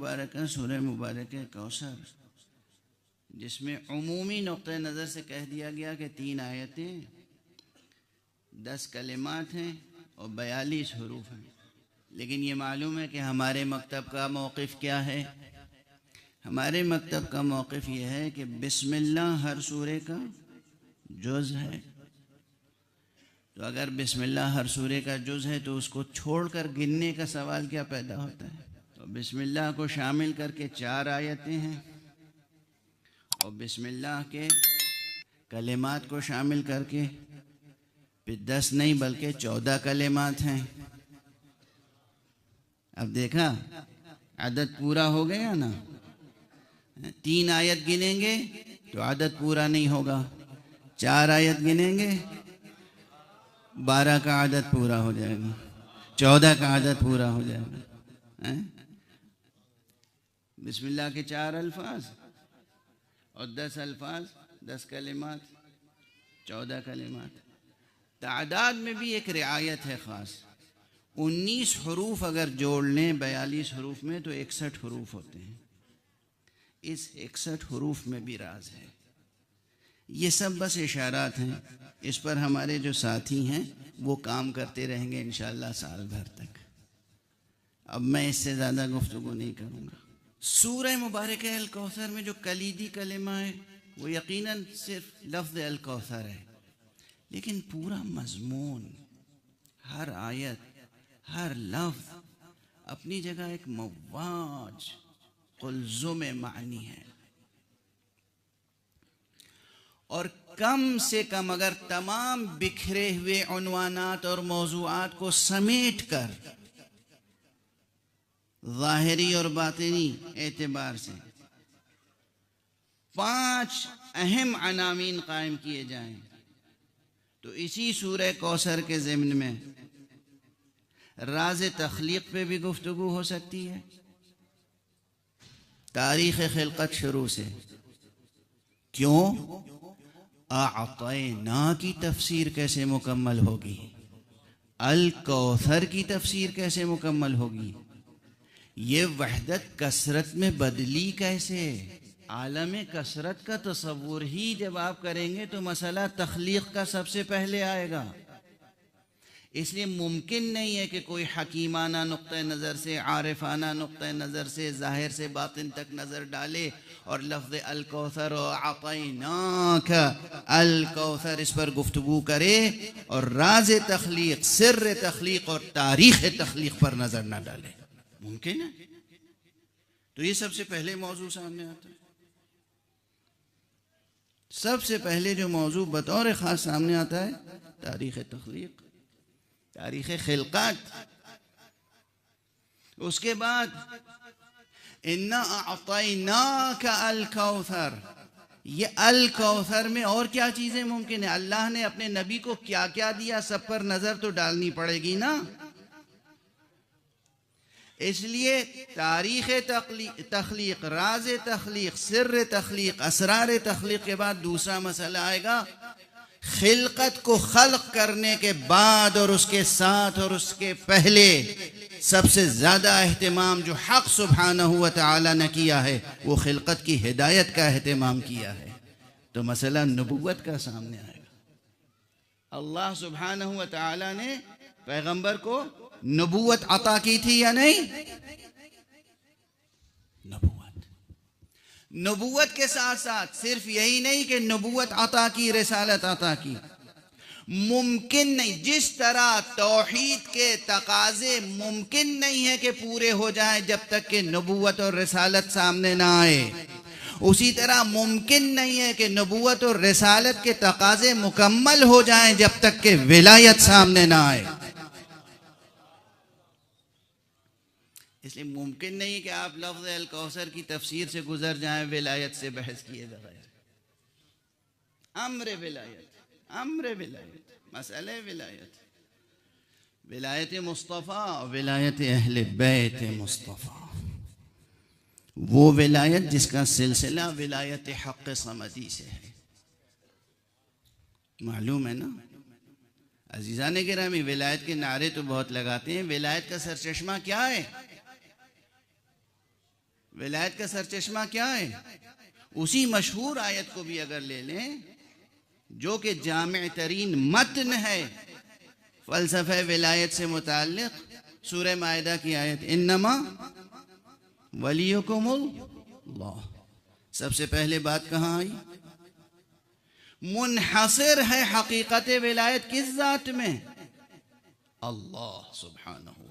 मुबारक सूरह मुबारक कौसर, जिसमें उमूमी नुक्ते नज़र से कह दिया गया कि 3 आयतें, 10 कलिमात हैं और 42 हरूफ हैं। लेकिन ये मालूम है कि हमारे मकतब का मौक़िफ़ क्या है। हमारे मकतब का मौक़िफ़ ये है कि बिस्मिल्लाह हर सूरे का जुज़ है। तो अगर बिस्मिल्लाह हर सूरे का जुज़ है तो उसको छोड़कर गिनने का सवाल क्या पैदा होता है। तो बिस्मिल्लाह को शामिल करके 4 आयतें हैं और बिस्मिल्लाह के कलिमात को शामिल करके फिर 10 नहीं बल्कि 14 कलिमात हैं। अब देखा आदत पूरा हो गया ना। 3 आयत गिनेंगे तो आदत पूरा नहीं होगा, 4 आयत गिनेंगे 12 का आदत पूरा हो जाएगा, 14 का आदत पूरा हो जाएगा। बिस्मिल्लाह के 4 अल्फाज और 10 अल्फाज, 10 कलिमात, 14 कलिमात। तादाद में भी एक रियायत है ख़ास। 19 हरूफ अगर जोड़ लें 42 हरूफ में तो 61 हरूफ होते हैं। इस 61 हरूफ में भी राज है। ये सब बस इशारात हैं। इस पर हमारे जो साथी हैं वो काम करते रहेंगे इंशाअल्लाह साल भर तक। अब मैं इससे ज़्यादा गुफ्तगू नहीं करूँगा। सूरह मुबारक अल कौसर में जो कलीदी कलिमा है वो यकीनन सिर्फ लफ्ज़ अल कौसर है, लेकिन पूरा मज़मून, हर आयत, हर लफ्ज़ अपनी जगह एक मवाज कुल्ज़ुम मानी है। और कम से कम अगर तमाम बिखरे हुए उन्वानात और मौज़ूआत को समेट कर ज़ाहिरी और बातिनी एतबार से 5 अहम अनामीन कायम किए जाएं तो इसी सूरह कौसर के ज़िम्न में राज़ तख्लीक़ पे भी गुफ्तगू हो सकती है। तारीख़ खिलक़त शुरू से क्यों आअतैना की तफसीर कैसे मुकम्मल होगी, अल कौसर की तफसीर कैसे मुकम्मल होगी, ये वहदत कसरत में बदली कैसे। आलम कसरत का तसव्वुर ही जब आप करेंगे तो मसला तख्लीक़ का सबसे पहले आएगा। इसलिए मुमकिन नहीं है कि कोई हकीमाना नुक्ते नज़र से, आरिफाना नुक्ते नज़र से ज़ाहिर से बातिन तक नज़र डाले और लफ्ज़ अल कौसर और अतैनाका अल कौसर इस पर गुफ्तगू करे और राज़ तख्लीक़, सिर्र तख्लीक़ और तारीख़ तख्लीक़ पर नज़र ना डाले। मुमकिन है? तो ये सबसे पहले मौजू सामने आता है। सबसे पहले जो मौजू बतौर ख़ास सामने आता है तारीख़ तख्लीक़, तारीख़ खिलक़त। उसके बाद इन्ना अअतैनाका अल कौसर, ये अल कौसर में और क्या चीज़ें मुमकिन है। अल्लाह ने अपने नबी को क्या क्या दिया, सब पर नज़र तो डालनी पड़ेगी ना। इसलिए तारीख़ तख्लीक़, राज़ तख्लीक़, सिर्र तख्लीक़, असरार तख्लीक़ के बाद दूसरा मसला आएगा खिलक़त को खल्क़ करने के बाद और उसके साथ और उसके पहले सबसे ज़्यादा अहतमाम जो हक़ सुब्हानहू व तआला ने किया है वो खिलक़त की हिदायत का अहतमाम किया है। तो मसला नबुव्वत का सामने आएगा। अल्लाह सुब्हानहू व तआला ने पैगंबर को नबुव्वत अता की थी या नहीं? नबुव्वत के साथ साथ सिर्फ यही नहीं कि नबुव्वत अता की, रिसालत अता की। मुमकिन नहीं, जिस तरह तौहीद के तकाजे मुमकिन नहीं है कि पूरे हो जाए जब तक कि नबुव्वत और रिसालत सामने ना आए, उसी तरह मुमकिन नहीं है कि नबुव्वत और रिसालत के तकाजे मुकम्मल हो जाएं जब तक कि विलायत सामने ना आए। इसलिए मुमकिन नहीं कि आप लफ्ज़ अल कौसर की तफसीर से गुजर जाएं विलायत से बहस किए बगैर। अम्र विलायत, अम्र विलायत, मसले विलायत, विलायत मुस्तफ़ा, विलायत अहले बैत मुस्तफ़ा, वो विलायत जिसका सिलसिला विलायत हक़ समदी से है। मालूम है ना अज़ीज़ान गिरामी, विलायत के नारे तो बहुत लगाते हैं, विलायत का सरचश्मा क्या है? विलायत का सरचश्मा क्या है? उसी मशहूर आयत को भी अगर ले लें जो कि जामिअ तरीन मतन है फ़लसफ़ा विलायत से मुताल्लिक़, सूरह माइदा की आयत इन्नमा वलियुकुमुल्लाह। सबसे पहले बात कहाँ आई? मुनहसिर है हकीकत विलायत किस ज़ात में? अल्लाह सुब्हानहू